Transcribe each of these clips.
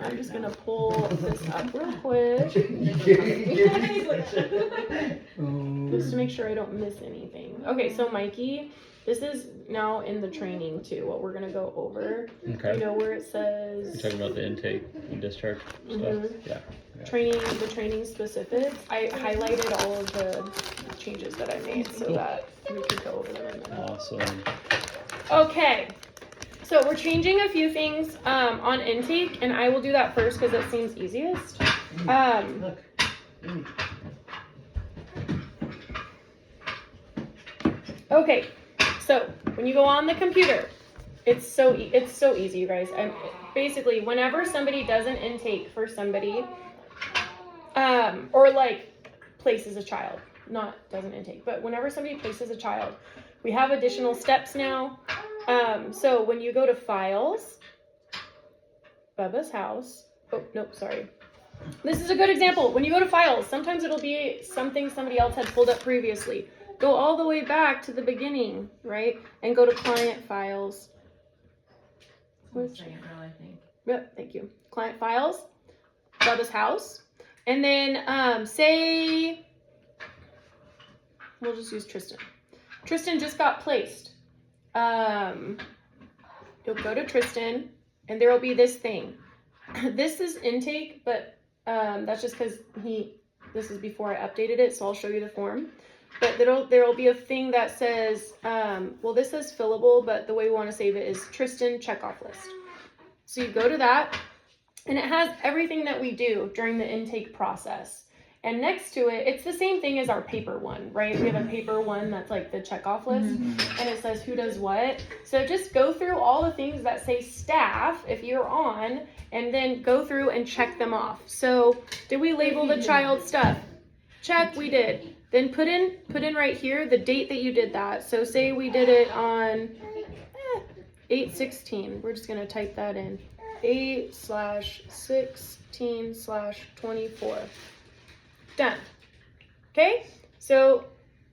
I'm just gonna pull this up real quick. Just to make sure I don't miss anything. Okay, so Mikey, this is now in the training too, what we're gonna go over. Okay. You know where it says... You're talking about the intake and discharge stuff? Yeah. The training specifics. I highlighted all of the changes that I made so that we could go over them in a minute. Awesome. Okay, so we're changing a few things on intake, and I will do that first because it seems easiest. Okay, so when you go on the computer, it's so easy, you guys. Basically, whenever somebody does an intake for somebody, or like places a child, not does an intake, but whenever somebody places a child, we have additional steps now. So when you go to files, Bubba's house, oh, nope, sorry. This is a good example. When you go to files, sometimes it'll be something somebody else had pulled up previously. Go all the way back to the beginning, right? And go to client files. Yep, thank you. Client files, Bubba's house. And then say, we'll just use Tristan. Tristan just got placed. You'll go to Tristan, and there will be this thing. This is intake, but that's just because this is before I updated it, so I'll show you the form. But there will be a thing that says, well, this says fillable, but the way we want to save it is Tristan checkoff list. So you go to that, and it has everything that we do during the intake process. And next to it, it's the same thing as our paper one, right? We have a paper one that's like the checkoff list, and it says who does what. So just go through all the things that say staff, if you're on, and then go through and check them off. So did we label the child stuff? Check, we did. Then put in right here the date that you did that. So say we did it on 8/16. We're just gonna type that in. 8/16/24. Done. Okay, so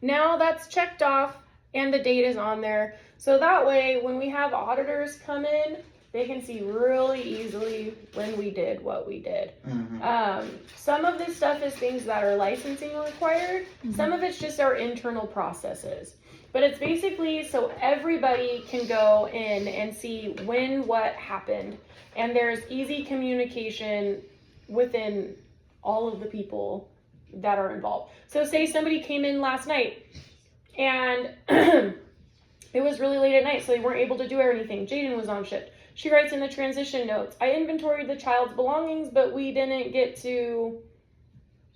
now that's checked off and the date is on there. So that way, when we have auditors come in, they can see really easily when we did what we did. Some of this stuff is things that are licensing required. Some of it's just our internal processes. But it's basically so everybody can go in and see when what happened. And there's easy communication within all of the people that are involved. So say somebody came in last night and it was really late at night, so they weren't able to do anything. Jaden was on shift. She writes in the transition notes, I inventoried the child's belongings, but we didn't get to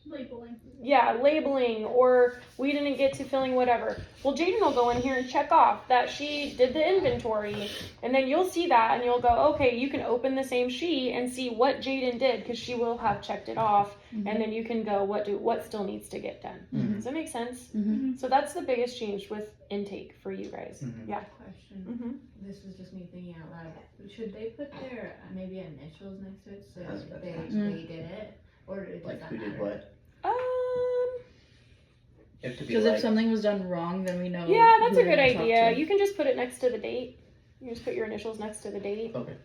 labeling, or we didn't get to filling whatever. Well, Jaden will go in here and check off that she did the inventory, and then you'll see that and you'll go, okay, you can open the same sheet and see what Jaden did because she will have checked it off, and then you can go, what still needs to get done. Does that make sense? So that's the biggest change with intake for you guys. Yeah. Question. This is just me thinking out loud. Should they put their maybe initials next to it so they did it, or does Like that who did matter? what? Because if something was done wrong, then we know. Yeah, that's who a good to talk idea. to. You can just put it next to the date. You just put your initials next to the date. Okay.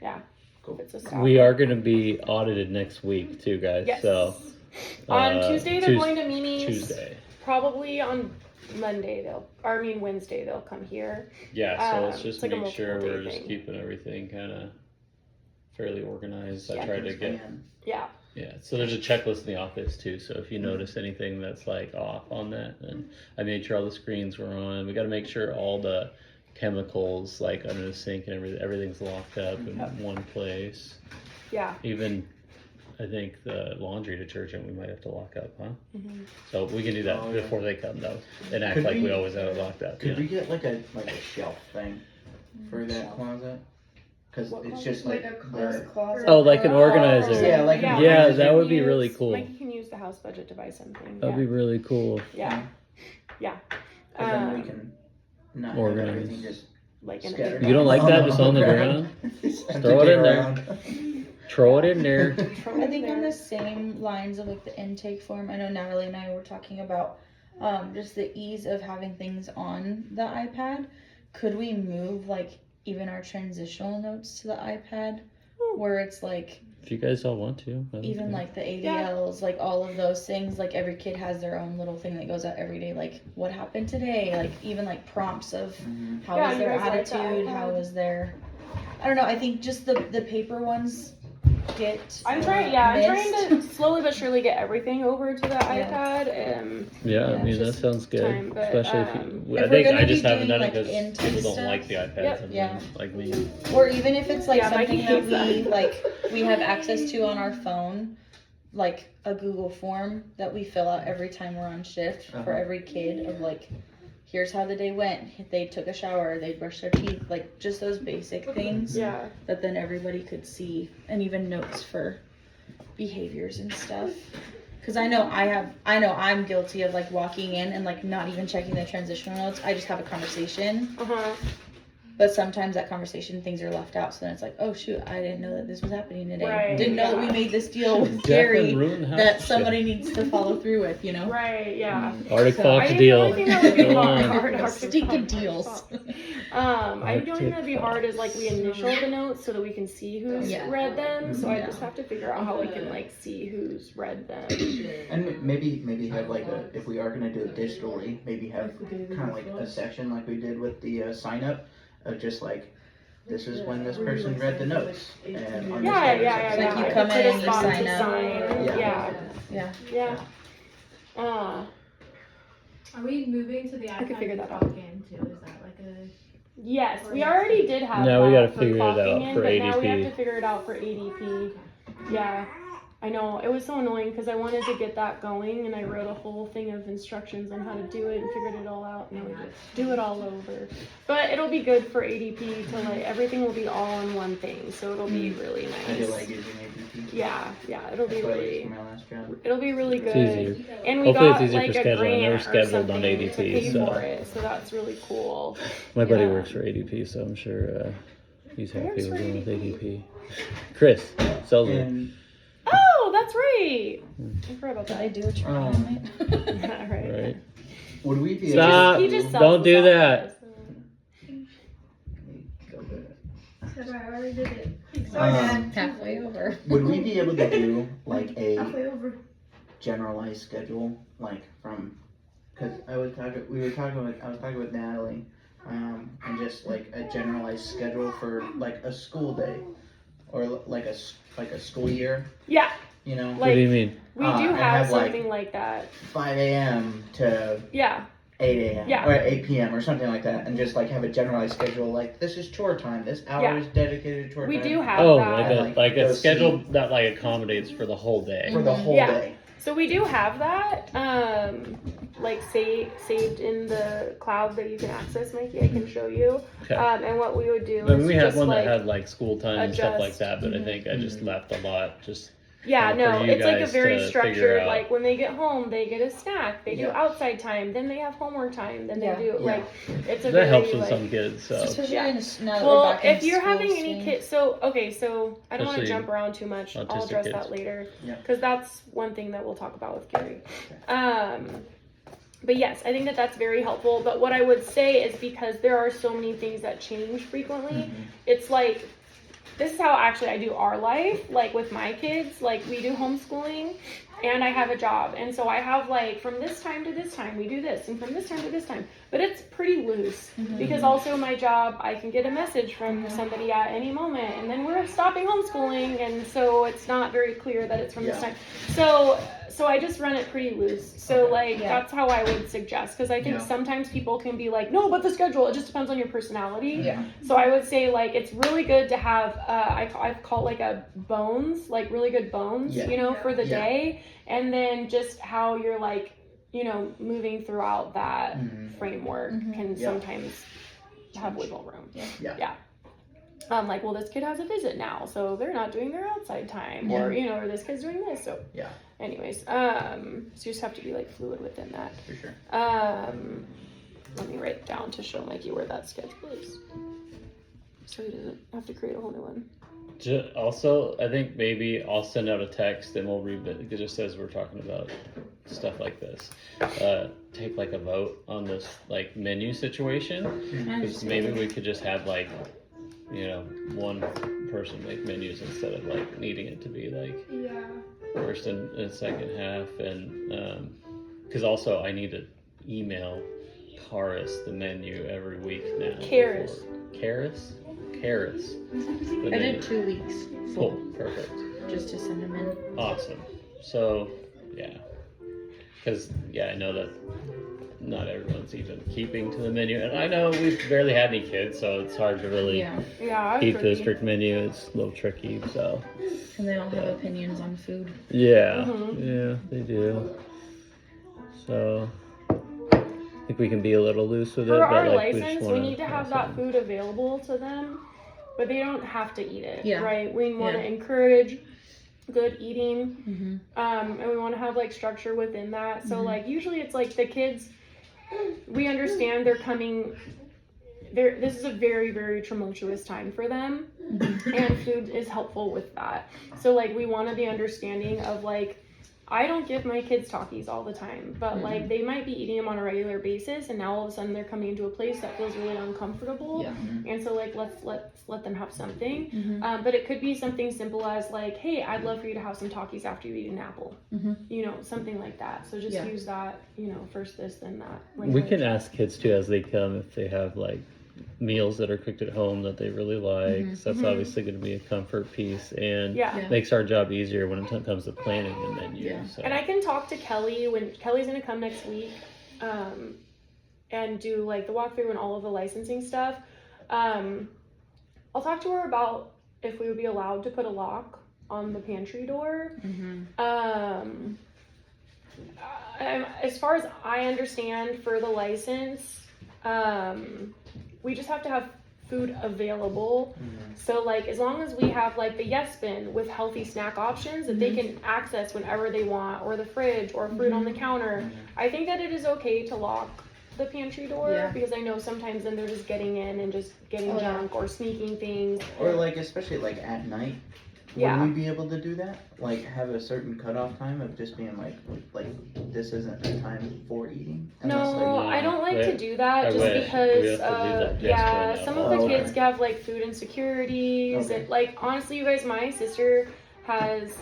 Yeah. Cool. If it's a staff. We are going to be audited next week too, guys. Yes. So on Tuesday they're going to Mimi's. Tuesday. Probably on Wednesday they'll come here. Yeah, so let's just it's like a make sure multiple we're day just thing. keeping everything kind of fairly organized. I Yeah. tried to get. Yeah. Yeah, so there's a checklist in the office too. So if you notice anything that's like off on that, then I made sure all the screens were on. We got to make sure all the chemicals like under the sink and everything's locked up in one place. Yeah. Even I think the laundry detergent we might have to lock up, huh? So we can do that before they come though, and act Could like we we- always have it locked up. Could we get like a shelf thing for that closet? Because What it's closet? just like closet. Oh, like an organizer. Yeah, like an Yeah, organizer. that would be Use- really cool. Mikey can use the house budget to buy something. That'd be really cool. Yeah. Yeah. Because then we can not Organize. have everything just Like in scattered. a You don't like that? Just on the ground? Just have to Throw it dig in there. around. Throw it in there. I think on the same lines of like the intake form, I know Natalie and I were talking about just the ease of having things on the iPad. Could we move like even our transitional notes to the iPad where it's like If you guys all want to. Even like the ADLs, like all of those things, like every kid has their own little thing that goes out every day, like what happened today, like even like prompts of how Yeah, was you their guys like that, attitude, yeah. how was their, I don't know, I think just the paper ones get I'm trying to missed. slowly but surely get everything over to the iPad. Yeah, I Yeah, mean that just sounds good. time, but, Especially if if I we're think gonna I just be haven't doing, done it like, because intake people don't stuff, like the iPads. yep, and yeah. like me. Or even if it's like Yeah, Mikey something that hates we that. like we have access to on our phone, like a Google form that we fill out every time we're on shift for Uh-huh. every kid of like, here's how the day went. They took a shower, they brushed their teeth, like just those basic things Yeah. that then everybody could see, and even notes for behaviors and stuff. Cause I know I'm guilty of like walking in and like not even checking the transitional notes. I just have a conversation. Uh-huh. But sometimes that conversation, things are left out. So then it's like, oh shoot, I didn't know that this was happening today. Right, Didn't know that we yeah. made this deal with Jackman Gary ruined half that the somebody needs to follow through with, you know? Right, yeah. Arctic So- Fox I think deal. the only thing that would be Go on. hard, Stinking deals. I think the only thing that'd be Arctic hard is like we initial the notes so that we can see who's Yeah. read them. So I Yeah. just have to figure out how we can like see who's read them. And maybe have like if we are gonna do it digitally, maybe have kind of like a section like we did with the sign up of just like, this is when this person read the notes. And on this Yeah, day, yeah, Like you yeah. come Put in a and you spot sign to up. sign. Yeah. Yeah, Yeah. yeah. Are we moving to the iPad? I could figure to that out. clock in too? Is that like a? Yes, we already did have Now that we gotta for figure it clocking out in, for but now we have ADP. to figure it out for ADP. Yeah, I know. It was so annoying because I wanted to get that going and I wrote a whole thing of instructions on how to do it and figured it all out and now we just do it all over. But it'll be good for ADP to like, everything will be all in one thing, so it'll be really I do nice. like using ADP. Yeah, it'll be That's what I used really, for my last job. it'll be really It's good. easier. And we Hopefully got it's easier like for a scheduling. I grant never or scheduled on something to ADP, pay so- for it, so that's really cool. My buddy Yeah. works for ADP, so I'm sure he's happy Works with for going with ADP. ADP. Chris Selzer. And Oh, that's right. I forgot about Did I that. do a training on it? Yeah, right. Right. would we be Stop. He just sells Don't the do software, that. I already did it. Halfway over. Would we be able to do like a Halfway over. generalized schedule, like from? Because I was talking with Natalie, and just like a generalized schedule for like a school day, or like a school year. Yeah, You know, What do you mean? we I do have have, like- something like that. 5 a.m. to Yeah, 8 a.m. Yeah. or 8 p.m. or something like that, and just like have a generalized schedule. Like this is chore time. This hour Yeah. is dedicated to chore we time. do have Oh, that. like a those schedule that like accommodates for the whole day. for the whole Yeah. day. So we do have that, like saved in the cloud that you can access, Mikey. I can show you. Okay. And what we would do I mean, is we had just one like, that had like school time and stuff like adjust. that, but I Mhm. think I just Mhm. left a lot. Just yeah, kinda for no, you it's like a guys very to figure structured. out. Like when they get home, they get a snack. They do Yeah. outside time. Then they have homework time. Then Yeah. they do Yeah. like it's a that very helps with like, some kids. So Especially Yeah. in now that we're Well, back in if you're school having any soon. kids, so okay, so I don't want to Especially jump around too much. I'll autistic address kids. that later, Yeah. because that's one thing that we'll talk about with Gary. But yes, I think that that's very helpful. But what I would say is because there are so many things that change frequently, Mhm. it's like this is how actually I do our life. Like with my kids, like we do homeschooling, and I have a job, and so I have like from this time to this time we do this, and from this time to this time. But it's pretty loose because also my job, I can get a message from somebody at any moment, and then we're stopping homeschooling, and so it's not very clear that it's from this Yeah. time. So I just run it pretty loose. So like Yeah. that's how I would suggest, because I think Yeah. sometimes people can be like, no, but the schedule, it just depends on your personality. Yeah. So I would say like it's really good to have I call like a bones, like really good bones, Yeah. you know, for the Yeah. day, and then just how you're like, you know, moving throughout that Mhm. framework Mhm. can Yeah. sometimes have wiggle room. Yeah. Like, well, this kid has a visit now, so they're not doing their outside time, Yeah. or you know, or this kid's doing this. So Yeah. anyways, so you just have to be like fluid within that. For sure. Let me write down to show Mikey where that schedule is, so he doesn't have to create a whole new one. Also, I think maybe I'll send out a text and we'll read it just as we're talking about stuff like this. Take like a vote on this like menu situation, because maybe we could just have like, you know, one person make menus instead of like needing it to be like Yeah. first and second half, and because also I need to email Karis the menu every week now. Karis. Karis? Karis. I did 2 weeks Cool, full, perfect. just to send them in. Awesome. So, yeah. Because, yeah, I know that not everyone's even keeping to the menu. And I know we've barely had any kids, so it's hard to really Yeah, Yeah. keep to a strict menu. It's a little tricky, so. and they all have opinions on food. Yeah, Mhm. yeah, they do. So, I think we can be a little loose with it, For our but like, license, we just we wanna need to have that food available to them, but they don't have to eat it. Yeah. Right. We want to Yeah. encourage good eating. Mm-hmm. And we want to have like structure within that. So Mhm. like usually it's like the kids, we understand they're coming. This is a very, very tumultuous time for them, and food is helpful with that. So like we want to be understanding of like, I don't give my kids Takis all the time, but like they might be eating them on a regular basis, and now all of a sudden they're coming into a place that feels really uncomfortable. Yeah. And so like let's let them have something. Mm-hmm. But it could be something simple as like, hey, I'd love for you to have some Takis after you eat an apple. Mhm. You know, something like that. So just Yeah. use that, you know, first this, then that. We can ask kids too as they come if they have like meals that are cooked at home that they really like. Mhm. So that's Mhm. obviously going to be a comfort piece, and Yeah. Yeah. makes our job easier when it comes to planning the menu. Yeah. So. And I can talk to Kelly when Kelly's gonna come next week, and do like the walkthrough and all of the licensing stuff. I'll talk to her about if we would be allowed to put a lock on the pantry door. Mm-hmm. As far as I understand for the license, we just have to have food available. So like as long as we have like the yes bin with healthy snack options that they can access whenever they want, or the fridge or fruit on the counter, I think that it is okay to lock the pantry door, Yeah. because I know sometimes then they're just getting in and just getting Oh, yeah. junk or sneaking things. Or like, especially like at night, Yeah. would we be able to do that? Like have a certain cutoff time of just being like this isn't the time for eating? Unless, No, like, I don't like to do that I just wish. We because, have to leave that just yeah, enough. some of the Oh, kids okay. have like food insecurities, Okay. and like honestly, you guys, my sister has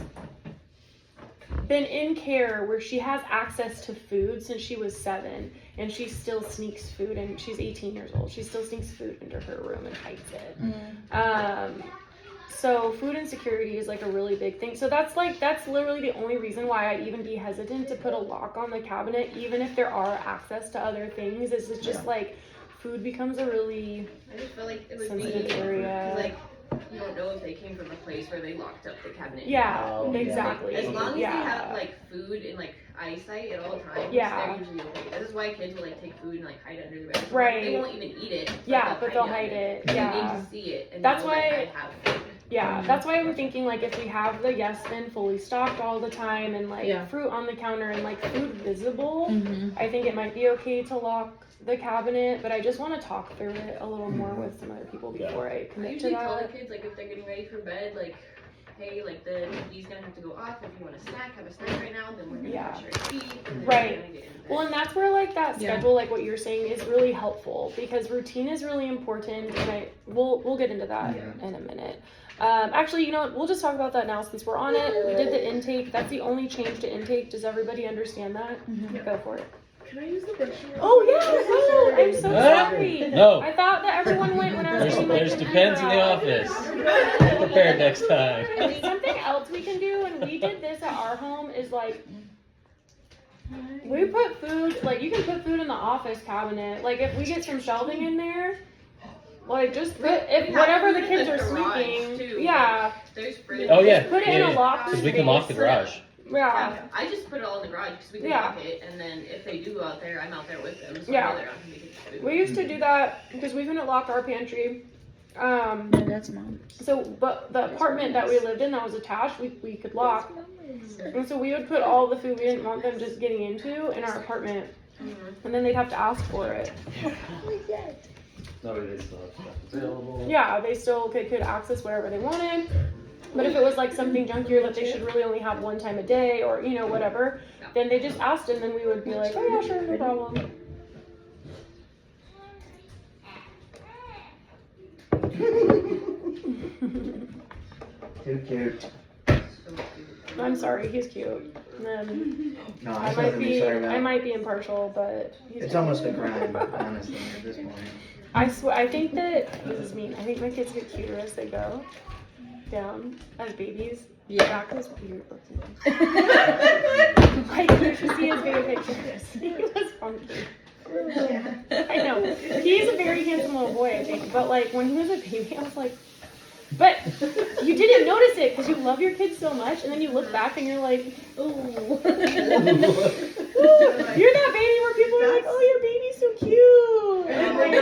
been in care where she has access to food since she was 7, and she still sneaks food, and she's 18 years old. She still sneaks food into her room and hides it. So food insecurity is like a really big thing. So that's literally the only reason why I'd even be hesitant to put a lock on the cabinet, even if there are access to other things. Is it's just like food becomes a really I just feel like it would be, sensitive area. like, you don't know if they came from a place where they locked up the cabinet. Yeah, Oh, yeah. exactly. As long as yeah. they have like food and like eyesight at all times, Yeah. they're usually okay. This is why kids will like take food and like hide it under the bed. Right. They won't even eat it. But they'll hide it. They Yeah. need to see it. And That's know that why- I have food. Yeah, that's why I'm thinking like if we have the yes bin fully stocked all the time, and like Yeah. fruit on the counter and like food visible, Mm-hmm. I think it might be okay to lock the cabinet, but I just want to talk through it a little more with some other people before I I commit to usually tell the that. kids like if they're getting ready for bed, like, hey, like the TV's gonna have to go off. If you want a snack, have a snack right now. Then we're gonna Yeah. brush our teeth. And then Right. We're gonna get into bed. Well, and that's where like that Yeah. schedule, like what you're saying, is really helpful, because routine is really important, and we'll get into that in a minute. Actually, you know what? We'll just talk about that now since we're on it. We did the intake. That's the only change to intake. Does everybody understand that? Go for it. Can I use the restroom? Oh yeah, no, I'm so sorry. No. I thought that everyone went when I was getting my There's computer depends in the out. office. Be prepared next time. Something else we can do, and we did this at our home, is like we put food, like you can put food in the office cabinet. Like if we get some shelving in there, like just put if have whatever the food in kids the are garage, sneaking. too. Yeah, There's fridge. Oh yeah, put it in a locked because we can lock the space. garage. Yeah. I just put it all in the garage because we can Yeah. lock it, and then if they do go out there, I'm out there with them. So Yeah. I know they're not gonna be getting food. We used to do that because we couldn't lock our pantry. Yeah, that's mom. So, but the apartment that we lived in that was attached, we could lock. And so we would put all the food we didn't want them just getting into in our apartment. And then they'd have to ask for it. No, they still have stuff available. Yeah, they still could access whatever they wanted. But if it was like something junkier that they should really only have one time a day, or, you know, whatever, then they just asked, and then we would be like, oh yeah, sure, no problem. Too cute. So cute. I'm sorry, he's cute. No, I I might nothing to be be sorry about. I might be impartial, but he's It's cute. almost a crime, honestly, at this point. I swear, I think that this is mean. I think my kids get cuter as they go down as babies. Yeah. Jack was weird looking. Like you should see his baby pictures. He was funky. I know. He's a very handsome little boy, I think. But like when he was a baby, I was like, but you didn't notice it because you love your kids so much, and then you look back and you're like, oh. You're that baby where people are like, oh, your baby's so cute. And I like,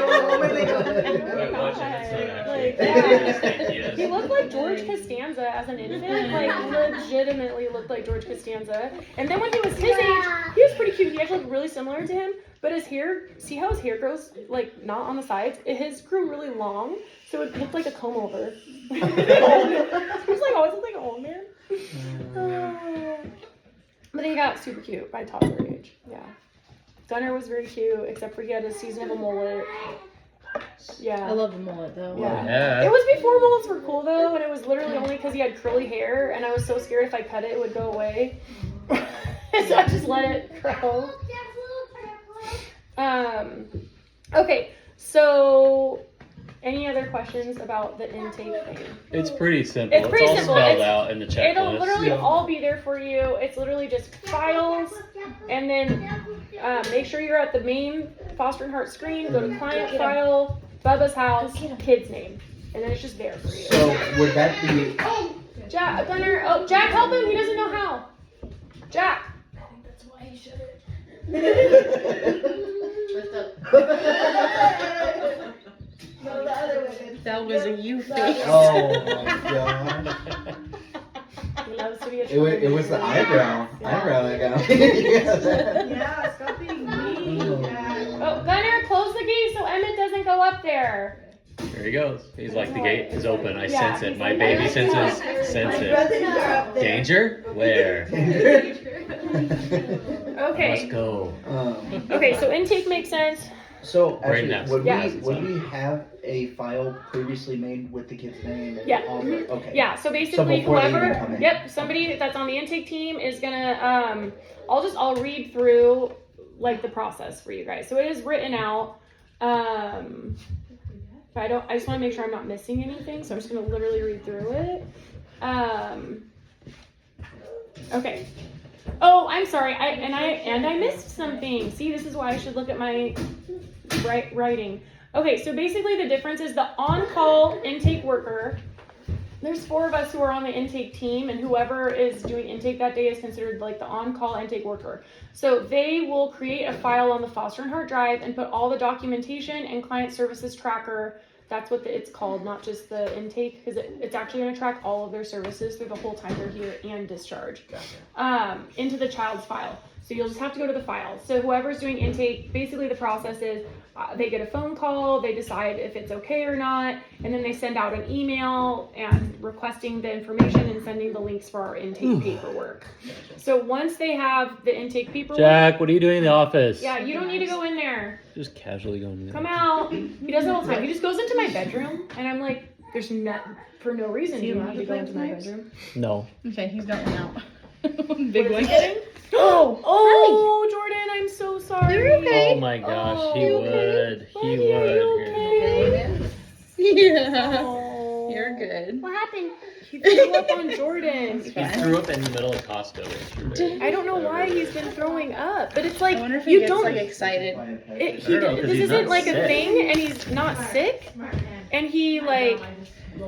watch it, it's not actually. Like, I yeah. just think he is. He looked like George Costanza as an infant, like legitimately looked like George Costanza. And then when he was his age, he was pretty cute. He actually looked really similar to him, but his hair, see how his hair grows like not on the sides? His grew really long, so it looked like a comb over. He was like always looked like an old man. But he got super cute by toddler age. Yeah. Gunner was very cute, except for he had a season of a mullet. Yeah. I love the mullet though. Yeah. Yeah. It was before mullets were cool though, and it was literally only because he had curly hair, and I was so scared if I cut it, it would go away. So I just let it grow. Okay, so any other questions about the intake thing? It's pretty simple. It's pretty all simple. spelled It's- out in the checklist. It'll literally all be there for you. It's literally just files, and then make sure you're at the main Foster and Heart screen. Go to client file, Bubba's house, kid's name, and then it's just there for you. So would that be? Jack, Gunner, oh, Jack, help him. He doesn't know how. Jack. Lift up. That was a you face. Oh my god! He loves to be a It was the eyebrow that got me. Yeah, stop being mean. Oh, Gunner, close the gate so Emmett doesn't go up there. Here he goes. He's like, the gate is open. I Yeah, sense it. he's My like, baby "I senses sense it. Brothers are up there. Danger? Where? Okay. Must go. Okay, so intake makes sense. So Brain actually, naps. would we have a file previously made with the kid's name? And Yeah. all the, okay. Yeah, so basically before they even whoever, come in. yep, somebody that's on the intake team is gonna, I'll read through like the process for you guys. So it is written out. But I just want to make sure I'm not missing anything, so I'm just gonna literally read through it. Okay. Oh, I'm sorry. I missed something. See, this is why I should look at my writing. Okay, so basically the difference is the on-call intake worker. There's 4 of us who are on the intake team, and whoever is doing intake that day is considered like the on-call intake worker. So they will create a file on the Foster and Heart Drive and put all the documentation and client services tracker. That's what it's called, not just the intake, because it's actually going to track all of their services through the whole time they're here and discharge into the child's file. So you'll just have to go to the file. So whoever's doing intake, basically the process is they get a phone call, they decide if it's okay or not, and then they send out an email and requesting the information and sending the links for our intake paperwork. So once they have the intake paperwork, Jack, what are you doing in the office? yeah, you don't need to go in there. Just casually going in there. Come out. He does it all the time. He just goes into my bedroom, and I'm like, there's for no reason you need to go into my bedroom. No. Okay, he's got one out. Big one. Oh, Jordan, I'm so sorry. You're okay. Oh my gosh, Oh, he you would. He Buddy, are you would. okay? Yeah. Oh. You're good. What happened? He threw up on Jordan. He threw up in the middle of Costco yesterday. I don't know why he's been throwing up, but it's like I wonder if he you gets don't. like excited. I don't know, 'cause This he's isn't not like a sick. thing, and he's not sick, and he like.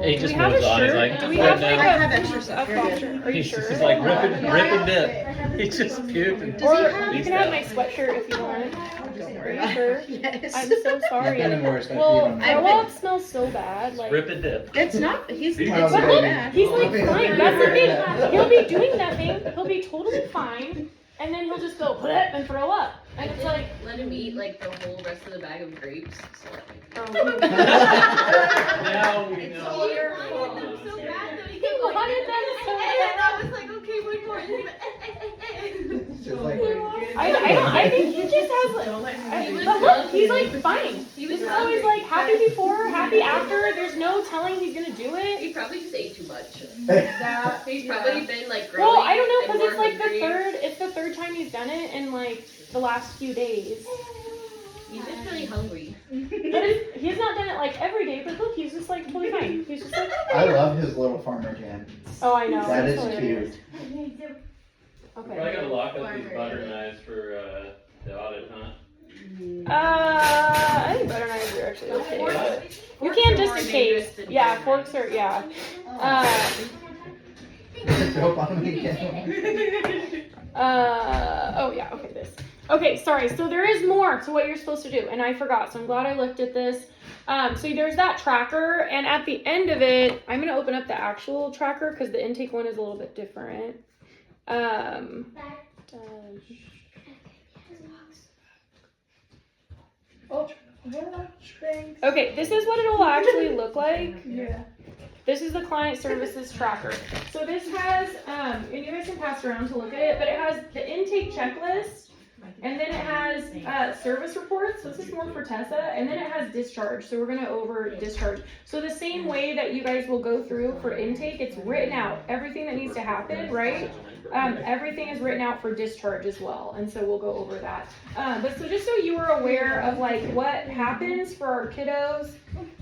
He Do just we have a moves on. He's shirt? like, Do we right have like now. I have extra stuff. a You're good. boxer? Are you He's sure? just like rip and dip. He just puked and Or puked. you can have my sweatshirt if you want. Are you sure? Yes. I'm so sorry. Nothing worse than Well, peeing on throw my up smells so bad. Like Rip and dip. It's not. He's. He's It's not not baby. bad. he's like fine. That's the thing. He'll be doing nothing. He'll be totally fine, and then he'll just go bleh and throw up. And it's like, Let him eat like the whole rest of the bag of grapes. So like, Now we know. so your fault. So bad though. He kept wanted them so and I was like, okay, one more. It's just like, I think he just has like, but look, he's like fine. He was Just it's always like happy before, happy after. There's no telling he's gonna do it. He probably just ate too much. That, He's yeah. probably been like growing. Well, I don't know and because it's more like hungry. it's the third time he's done it in like the last few days. He's just really hungry. But he's not done it like every day. But look, he's just like totally fine. He's just like. I love his little farmer jam. Oh, I know. That That's is hilarious. cute. Probably Okay. gotta lock up these Farmer. butter knives for the audit, huh? I think butter knives are actually okay. You can just in case. Yeah, forks are yeah. Throw up on me again. Oh yeah, okay, this. Okay, sorry, so there is more to what you're supposed to do, and I forgot, so I'm glad I looked at this. So there's that tracker, and at the end of it, I'm gonna open up the actual tracker, because the intake one is a little bit different. Thanks. Okay, this is what it'll actually look like. Yeah. This is the client services tracker. So this has, and you guys can pass around to look at it, but it has the intake checklist, and then it has service reports. So this is more for Tessa, and then it has discharge. So we're gonna over discharge. So the same way that you guys will go through for intake, it's written out everything that needs to happen, right? Everything is written out for discharge as well, and so we'll go over that. But so just so you are aware of like what happens for our kiddos,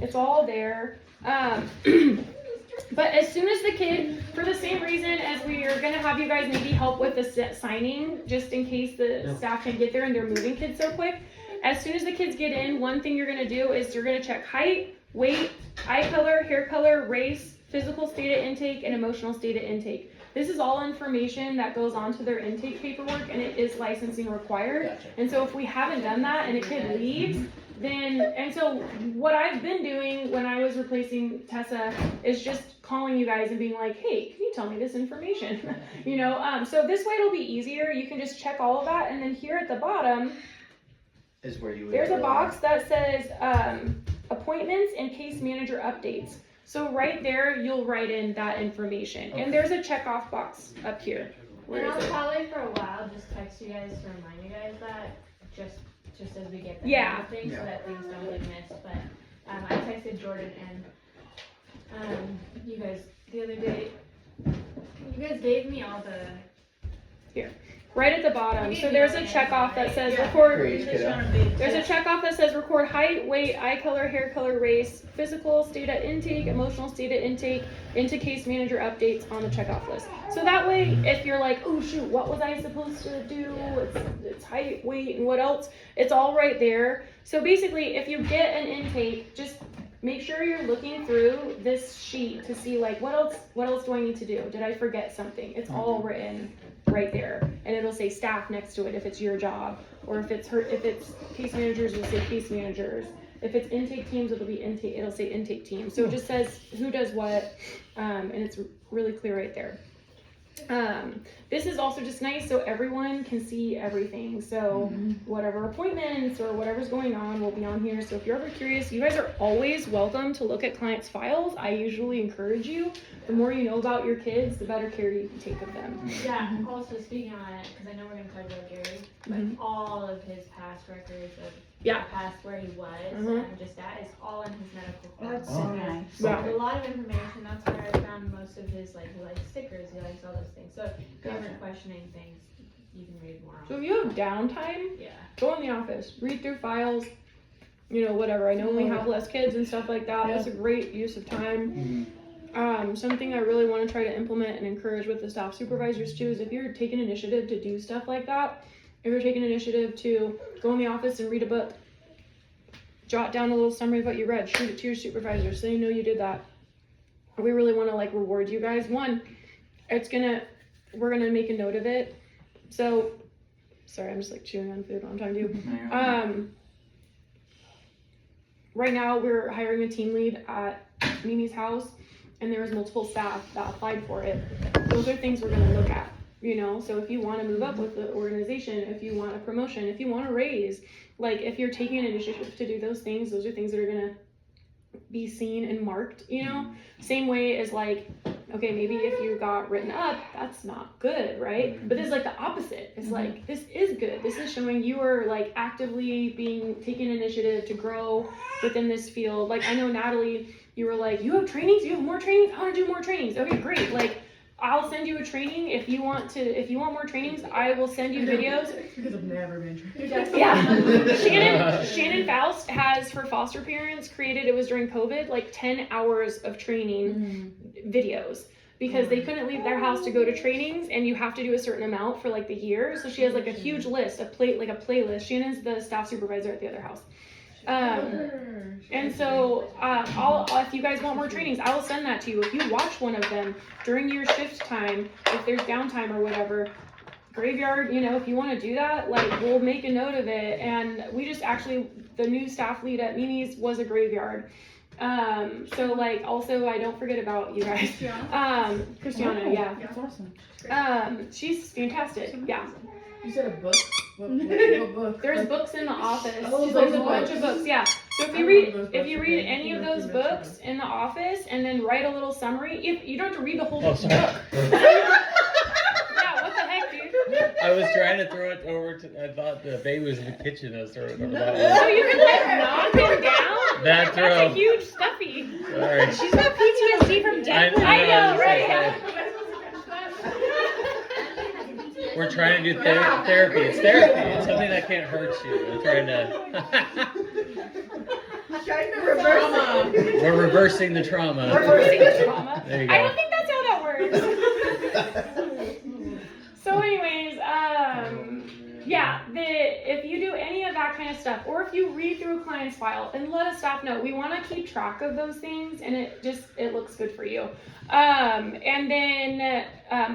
it's all there. But as soon as the kid, for the same reason as we are gonna have you guys maybe help with the signing, just in case the staff can get there and they're moving kids so quick. As soon as the kids get in, one thing you're gonna do is you're gonna check height, weight, eye color, hair color, race, physical state of intake, and emotional state of intake. This is all information that goes onto their intake paperwork, and it is licensing required. Gotcha. And so if we haven't done that and a kid leaves, then, and so what I've been doing when I was replacing Tessa is just calling you guys and being like, hey, can you tell me this information? You know, so this way it'll be easier. You can just check all of that, and then here at the bottom, Is where you would there's a go. box that says appointments and case manager updates. So right there, you'll write in that information. And there's a checkoff box up here. Where And is I'll it? probably for a while just text you guys to remind you guys that just as we get the Yeah. hang of things so that things don't get missed. But I texted Jordan and you guys the other day. You guys gave me all the. Right at the bottom. So there's a checkoff that says record. Great, kiddo. There's a checkoff that says record height, weight, eye color, hair color, race, physical state of intake, emotional state of intake, into case manager updates on the checkoff list. So that way, if you're like, oh shoot, what was I supposed to do? It's height, weight, and what else? It's all right there. So basically, if you get an intake, just make sure you're looking through this sheet to see like what else do I need to do? Did I forget something? It's all written right there, and it'll say staff next to it if it's your job, or if it's case managers, it'll say case managers. If it's intake teams, it'll say intake teams. So it just says who does what, and it's really clear right there. This is also just nice so everyone can see everything. So whatever appointments or whatever's going on will be on here. So if you're ever curious, you guys are always welcome to look at clients' files. I usually encourage you. The more you know about your kids, the better care you can take of them. Yeah. Also speaking on it, because I know we're gonna talk about Gary, but all of his past records of Yeah. past where he was Mhm. and just that is all in his medical file. That's Oh. so nice. Yeah. A lot of information. That's where I found most of his he likes stickers, he likes all those things. So if you're ever questioning things, you can read more So on. if you have downtime, Yeah. go in the office, read through files, whatever. I know we have less kids and stuff like that. That's a great use of time. Something I really want to try to implement and encourage with the staff supervisors too is if you're taking initiative to do stuff like that, if you're taking initiative to go in the office and read a book, jot down a little summary of what you read, shoot it to your supervisor so they know you did that. We really want to reward you guys. One, we're gonna make a note of it. So, sorry, I'm just chewing on food while I'm talking to you. Right now we're hiring a team lead at Mimi's house, and there was multiple staff that applied for it. Those are things we're gonna look at, so if you want to move up with the organization, if you want a promotion, if you want a raise, if you're taking an initiative to do those are things that are gonna be seen and marked, same way as Okay, maybe if you got written up, that's not good, right? But this is like the opposite. It's like, this is good. This is showing you are like actively taking initiative to grow within this field. Like I know Natalie, you were like, you have trainings, you have more trainings, I want to do more trainings. Okay, great. Like I'll send you a training if you want more trainings. I will send you videos. Because I've never been trained. Yeah. Shannon Faust has for foster parents created, it was during COVID, like 10 hours of training videos because they couldn't leave their house to go to trainings and you have to do a certain amount for like the year. So she has like a huge list, like a playlist. Shannon's the staff supervisor at the other house. And so if you guys want more trainings, I will send that to you. If you watch one of them during your shift time, if there's downtime or whatever, graveyard, if you want to do that, like we'll make a note of it. And we just actually, the new staff lead at Mimi's was a graveyard. So like also I don't forget about you guys. Christiana, yeah. That's awesome. She's fantastic. Yeah. You said a book? What book? There's books in the office. Oh, There's a those bunch of books, yeah. So if you read any of those books in the office and then write a little summary, you don't have to read the whole book. Yeah, what the heck, dude? I was trying to throw it over to. I thought the baby was in the kitchen. I was throwing it over So that you can like knock him down? That's a huge stuffy. one. Sorry. She's got PTSD from death. I know, right? Yeah. We're trying to do therapy. It's therapy. It's something that can't hurt you. We're trying to. Trying to reverse it. We're reversing the trauma. Reversing the trauma. There you go. I don't think that's how that works. So anyways, yeah, if you do any of that kind of stuff, or if you read through a client's file, then let us staff know. We want to keep track of those things, and it looks good for you. And then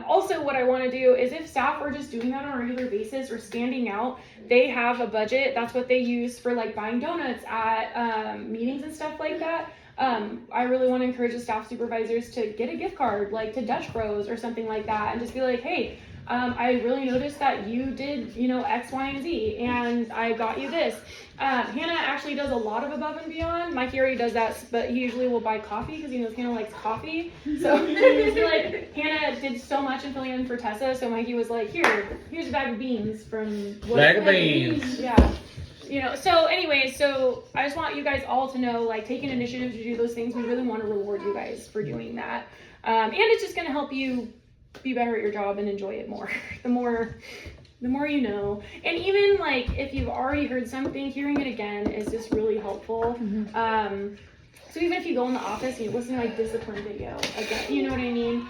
also what I want to do is if staff are just doing that on a regular basis or standing out, they have a budget. That's what they use for like buying donuts at meetings and stuff like that. I really want to encourage the staff supervisors to get a gift card, like to Dutch Bros or something like that, and just be like, hey, I really noticed that you did, X, Y, and Z, and I got you this. Hannah actually does a lot of above and beyond. Mikey already does that, but he usually will buy coffee because he knows Hannah likes coffee. So he's like, Hannah did so much in filling in for Tessa, so Mikey was like, here's a bag of beans from Bag of beans. Yeah. So anyways, so I just want you guys all to know, like, taking initiative to do those things, we really want to reward you guys for doing that. And it's just going to help you be better at your job and enjoy it more. The more you know. And even like if you've already heard something, hearing it again is just really helpful. So even if you go in the office and you listen to like discipline video again, you know what I mean?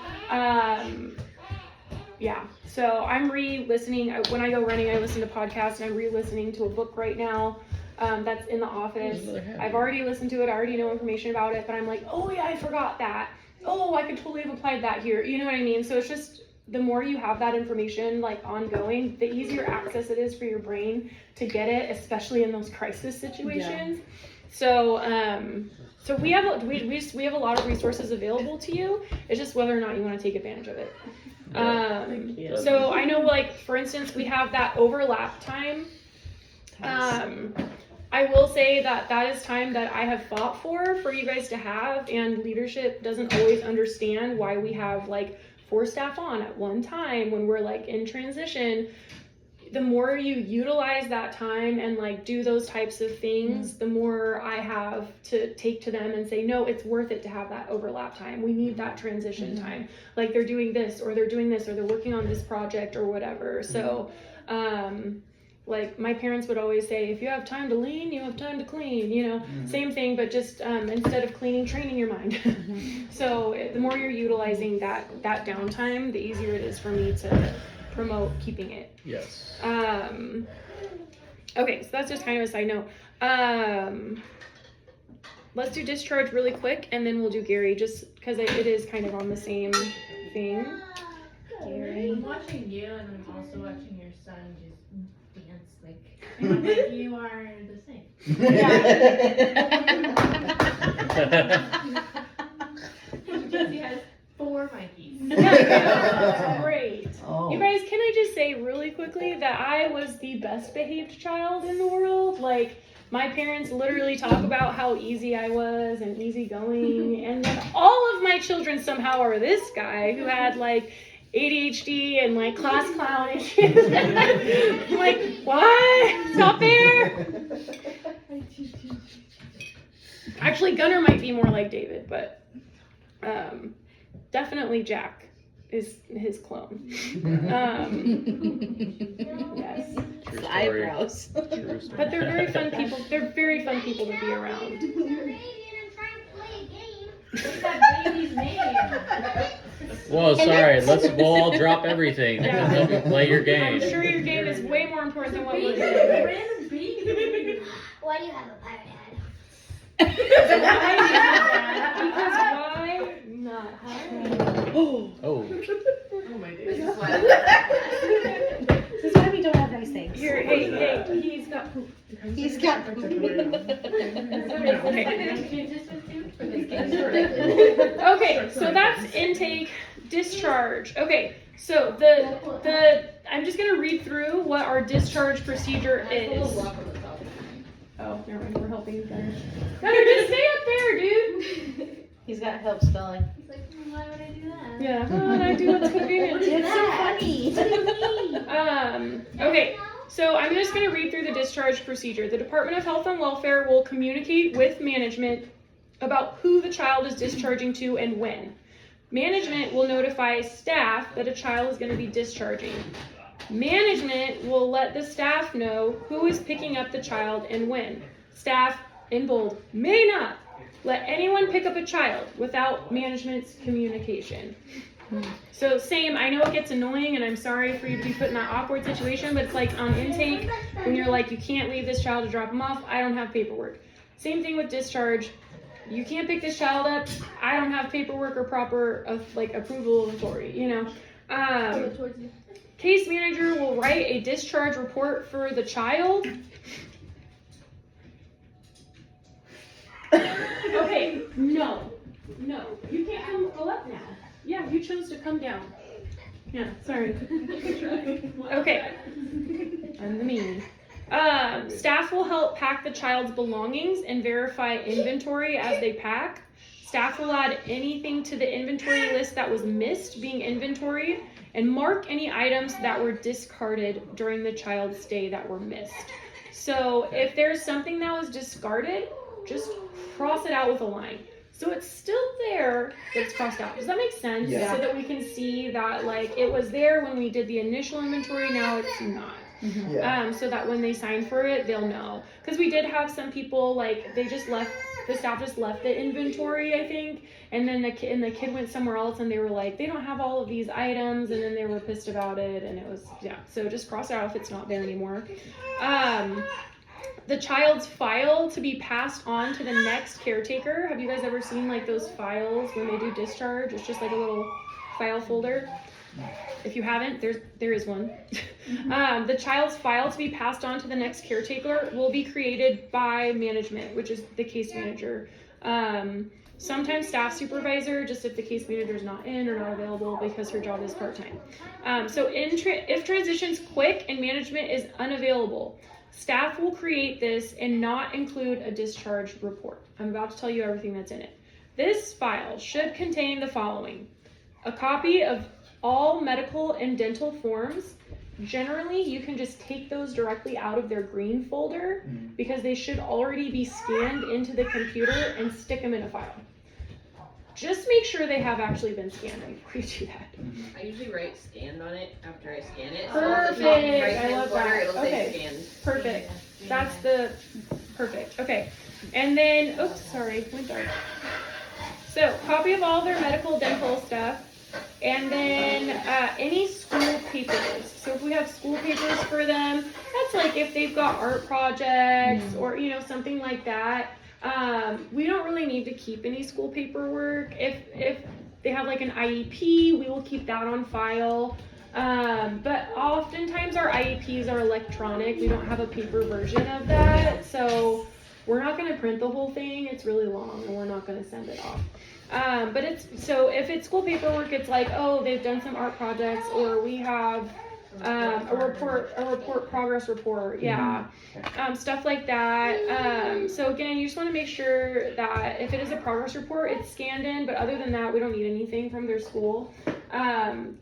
Yeah. So I'm re-listening. When I go running, I listen to podcasts, and I'm re-listening to a book right now. That's in the office. I've already listened to it. I already know information about it, but I'm like, oh yeah, I forgot that. Oh, I could totally have applied that here. You know what I mean? So it's just, the more you have that information like ongoing, the easier access it is for your brain to get it, especially in those crisis situations. Yeah. So we have a lot of resources available to you. It's just whether or not you want to take advantage of it. So I know, like, for instance, we have that overlap time. I will say that is time that I have fought for you guys to have, and leadership doesn't always understand why we have like 4 staff on at one time when we're like in transition. The more you utilize that time and like do those types of things, the more I have to take to them and say, no, it's worth it to have that overlap time. We need that transition time. Like they're doing this, or they're doing this, or they're working on this project or whatever. So, like my parents would always say, if you have time to lean, you have time to clean, same thing, but just instead of cleaning, training your mind. So the more you're utilizing that downtime, the easier it is for me to promote keeping it. Yes. Okay, so that's just kind of a side note. Let's do discharge really quick, and then we'll do Gary, just because it is kind of on the same thing. Gary. I'm watching you, and I'm also watching your son just dance like you are the same. Because he has 4 Mikeys. Yeah, great. Oh. You guys, can I just say really quickly that I was the best behaved child in the world? Like, my parents literally talk about how easy I was and easygoing, and then all of my children somehow are this guy who had like ADHD and like class clown issues. I'm like, what? It's not fair. Actually, Gunnar might be more like David, but definitely Jack is his clone. Yes. True story. Eyebrows. True story. But they're very fun people. They're very fun people to be around. What's that baby's name? Whoa, sorry. We'll all drop everything Yeah. and help you play your game. I'm sure your game is way more important than what we're Baby, doing. random baby. Why do you have a pirate head? Because why not? Oh, Oh, Oh my This days. is why this is why we don't have nice things. Here, hey, he's got poop. He's got. Okay, so that's intake, discharge. Okay, so the I'm just gonna read through what our discharge procedure is. Oh, never mind, we're helping you guys. Gunnar, just stay up there, dude. He's got help spelling. He's like, why would I do that? Yeah, and I do what's convenient. It's so funny. Okay, so I'm just going to read through the discharge procedure. The Department of Health and Welfare will communicate with management about who the child is discharging to and when. Management will notify staff that a child is going to be discharging. Management will let the staff know who is picking up the child and when. Staff, in bold, may not let anyone pick up a child without management's communication. So same, I know it gets annoying and I'm sorry for you to be put in that awkward situation, but it's like on intake, when you're like, you can't leave this child to drop him off, I don't have paperwork. Same thing with discharge. You can't pick this child up, I don't have paperwork or proper approval of authority, you know. Case manager will write a discharge report for the child. Okay, no, you can't go up now. Yeah, you chose to come down. Yeah, sorry. Okay, I'm the mean. Staff will help pack the child's belongings and verify inventory as they pack. Staff will add anything to the inventory list that was missed being inventoried and mark any items that were discarded during the child's stay that were missed. So if there's something that was discarded, just cross it out with a line. So it's still there, but it's crossed out. Does that make sense? Yeah. So that we can see that like it was there when we did the initial inventory, now it's not. Yeah. So that when they sign for it, they'll know. Because we did have some people, like, the staff just left the inventory, I think, and then the kid went somewhere else and they were like, they don't have all of these items, and then they were pissed about it, and it was, yeah. So just cross it out if it's not there anymore. The child's file to be passed on to the next caretaker. Have you guys ever seen like those files when they do discharge? It's just like a little file folder. If you haven't, there is one. The child's file to be passed on to the next caretaker will be created by management, which is the case manager. Sometimes staff supervisor, just if the case manager is not in or not available because her job is part-time. So if transition's quick and management is unavailable, staff will create this and not include a discharge report. I'm about to tell you everything that's in it. This file should contain the following: a copy of all medical and dental forms. Generally, you can just take those directly out of their green folder because they should already be scanned into the computer and stick them in a file. Just make sure they have actually been scanned before you do that. I usually write scanned on it after I scan it. Perfect. So at the top right-hand I love corner, that. it'll Okay. say scanned. Perfect. That's the perfect. Okay. And then, oops, sorry, went dark. So, copy of all their medical, dental stuff. And then any school papers. So if we have school papers for them, that's like if they've got art projects or, you know, something like that. We don't really need to keep any school paperwork. If they have like an IEP, we will keep that on file. But oftentimes our IEPs are electronic. We don't have a paper version of that. So we're not going to print the whole thing. It's really long and we're not going to send it off. But if it's school paperwork, it's like, oh, they've done some art projects, or we have a report, progress report, yeah, stuff like that. So again, you just want to make sure that if it is a progress report, it's scanned in, but other than that, we don't need anything from their school.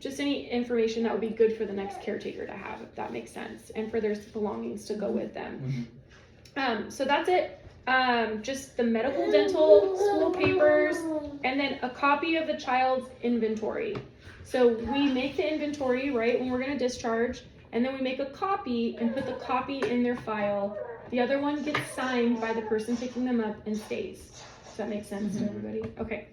Just any information that would be good for the next caretaker to have, if that makes sense, and for their belongings to go with them. So that's it. Just the medical, dental, school papers, and then a copy of the child's inventory. So we make the inventory, right, when we're going to discharge, and then we make a copy and put the copy in their file. The other one gets signed by the person picking them up and stays. Does that make sense to everybody? Okay.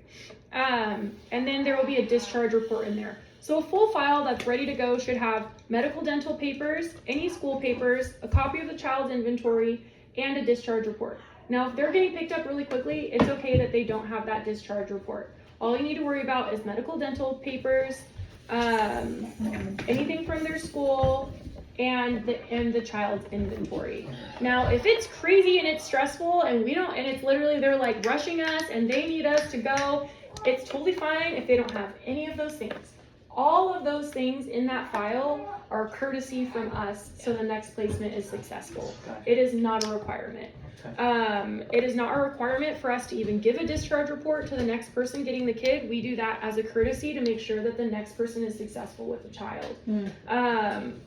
And then there will be a discharge report in there. So a full file that's ready to go should have medical, dental papers, any school papers, a copy of the child's inventory, and a discharge report. Now, if they're getting picked up really quickly, it's okay that they don't have that discharge report. All you need to worry about is medical, dental papers, anything from their school, and the child's inventory. Now, if it's crazy and it's stressful and it's literally they're like rushing us and they need us to go, it's totally fine if they don't have any of those things. All of those things in that file are courtesy from us, so the next placement is successful. It is not a requirement. It is not a requirement for us to even give a discharge report to the next person getting the kid. We do that as a courtesy to make sure that the next person is successful with the child.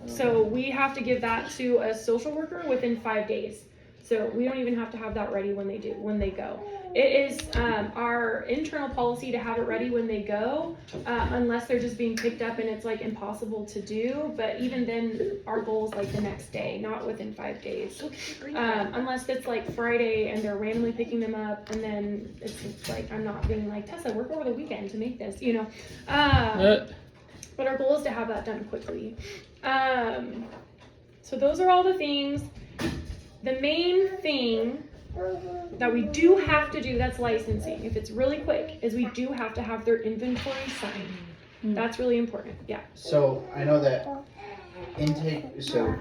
So we have to give that to a social worker within 5 days. So we don't even have to have that ready when they go. It is our internal policy to have it ready when they go, unless they're just being picked up and it's like impossible to do. But even then, our goal is like the next day, not within 5 days. Unless it's like Friday and they're randomly picking them up, and then it's like I'm not being like, Tessa, work over the weekend to make this, you know. But our goal is to have that done quickly. So those are all the things. The main thing that we do have to do, that's licensing, if it's really quick, is we do have to have their inventory signed. That's really important, yeah. So I know that intake, so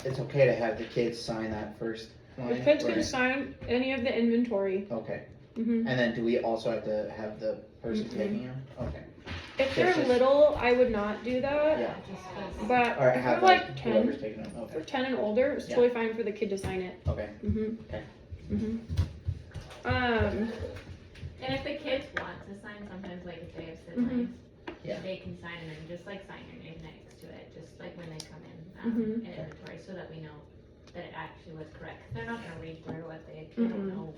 it's okay to have the kids sign that first line? The kids can right? sign any of the inventory. Okay, And and then do we also have to have the person taking them? Okay. if they're little, I would not do that. Yeah. But Or if have they're like whoever's 10, taking them, for okay. 10 and older, it's Yeah. totally fine for the kid to sign it. Okay. Okay. And if the kids want to sign, sometimes like if they have siblings, Yeah. they can sign and then just like sign your name next to it, just like when they come in inventory, so that we know that it actually was correct. They're not gonna read through what they don't know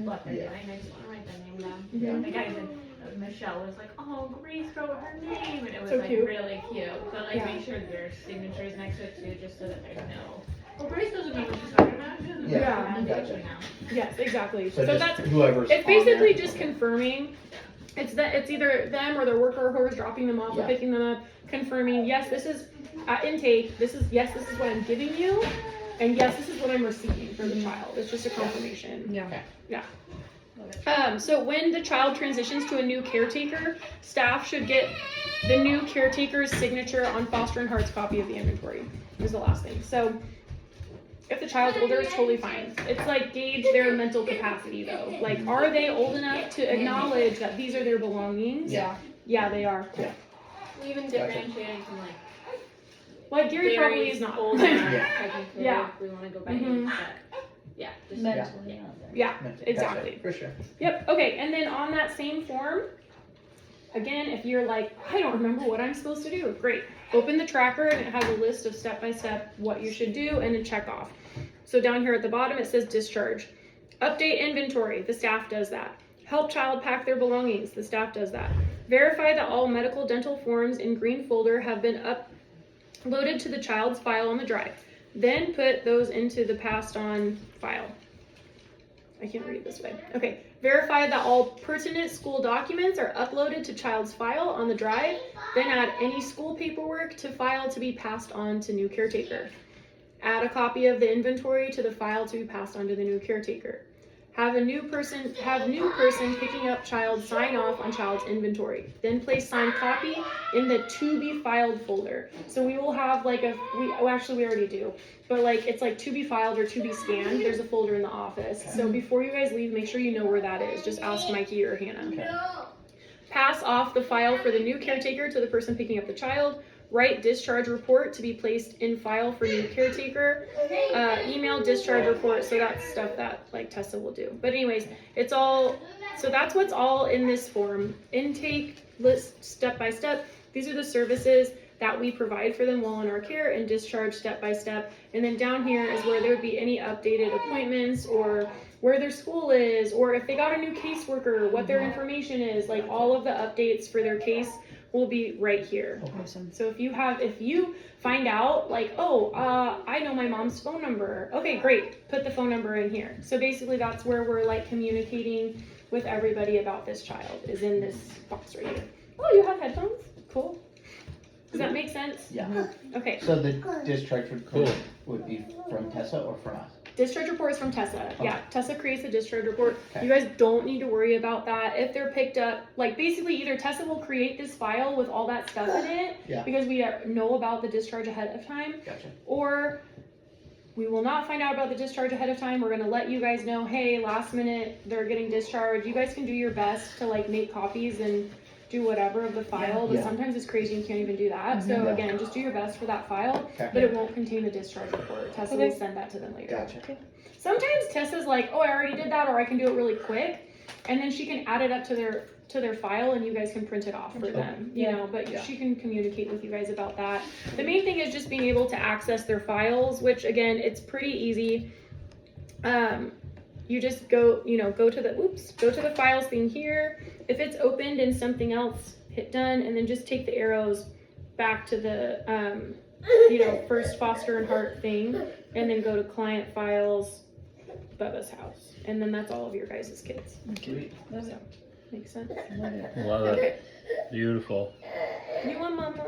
what they're Yeah. doing. They just wanna write their name down. Yeah. The guy said Michelle was like, "Oh, Grace wrote her name," and it was So like cute. really cute. But like make sure their signature is next to it too, just so that there's no. Well, Grace doesn't know what she's talking about. She doesn't know Yeah, what she's gotcha. talking about. Yes, exactly. So So just that's whoever's it's on there? basically just Okay. confirming. It's either them or their worker, whoever's dropping them off or Yeah. picking them up, confirming, yes, this is at intake. This is what I'm giving you, and yes, this is what I'm receiving from the child. It's just a confirmation. Yeah. So when the child transitions to a new caretaker, staff should get the new caretaker's signature on Foster and Hart's copy of the inventory. Is the last thing. So if the child's older, it's totally fine. It's like gauge their mental capacity though. Like, are they old enough to acknowledge that these are their belongings? Yeah. Yeah, they are. We even differentiating from like. Like Gary probably is not. old enough, Yeah. technically, Yeah. if we wanna go by Mhm. age, but, yeah, just. Mentally out there. Yeah, Gotcha, exactly. For sure. Yep, okay, and then on that same form, again, if you're like, I don't remember what I'm supposed to do, great. Open the tracker and it has a list of step-by-step what you should do and a check off. So down here at the bottom it says discharge. Update inventory, the staff does that. Help child pack their belongings, the staff does that. Verify that all medical dental forms in green folder have been uploaded to the child's file on the drive. Then put those into the passed on file. I can't read it this way. Okay. Verify that all pertinent school documents are uploaded to child's file on the drive. Then add any school paperwork to file to be passed on to new caretaker. Add a copy of the inventory to the file to be passed on to the new caretaker. Have new person picking up child sign off on child's inventory. Then place signed copy in the to be filed folder. So we will have like we already do, but like it's like to be filed or to be scanned. There's a folder in the office. So before you guys leave, make sure you know where that is. Just ask Mikey or Hannah. Pass off the file for the new caretaker to the person picking up the child. write discharge report to be placed in file for new caretaker, email discharge report, so that's stuff that like Tessa will do. But anyways, it's all, so that's what's all in this form. Intake list step by step. These are the services that we provide for them while in our care, and discharge step by step. And then down here is where there would be any updated appointments or where their school is, or if they got a new caseworker, what their information is, like all of the updates for their case will be right here. Awesome. So if you find out like, oh, I know my mom's phone number. Okay, great. Put the phone number in here. So basically that's where we're like communicating with everybody about this child, is in this box right here. Oh, you have headphones? Cool. Does that make sense? Yeah. Okay. So the discharge report Cool. would be from Tessa or from us? Discharge report is from Tessa. Yeah, Okay. Tessa creates a discharge report. Okay. You guys don't need to worry about that. If they're picked up, like basically either Tessa will create this file with all that stuff in it, Yeah. because we know about the discharge ahead of time, Gotcha. or we will not find out about the discharge ahead of time. We're gonna let you guys know, hey, last minute they're getting discharged. You guys can do your best to like make copies and do whatever of the file, but Yeah. sometimes it's crazy and can't even do that. So Yeah. again, just do your best for that file, Okay. but it won't contain a discharge report. Tessa Okay. will send that to them later. Gotcha. Sometimes Tessa's like, oh, I already did that, or I can do it really quick, and then she can add it up to their file, and you guys can print it off for them, you know. But Yeah. she can communicate with you guys about that. The main thing is just being able to access their files, which again, it's pretty easy. You just go to the files thing here. If it's opened in something else, hit done, and then just take the arrows back to the first foster and heart thing, and then go to client files, Bubba's house, and then that's all of your guys' kids. Sweet. Love it. Makes sense? Love it. Beautiful. You want mama?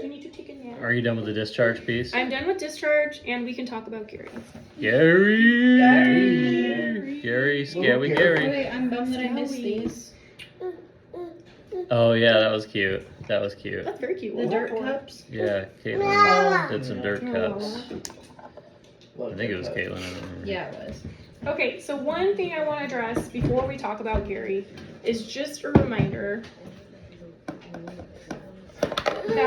You need to take a nap. Are you done with the discharge piece? I'm done with discharge, and we can talk about Gary. Gary, Scary Gary. Wait, I'm bummed that I missed these. Oh yeah, that was cute. That was cute. That's very cute. The What dirt for? cups. Yeah, Caitlin did some dirt cups. Love I think it was that. Caitlin. I don't remember. Yeah, it was. Okay, so one thing I want to address before we talk about Gary is just a reminder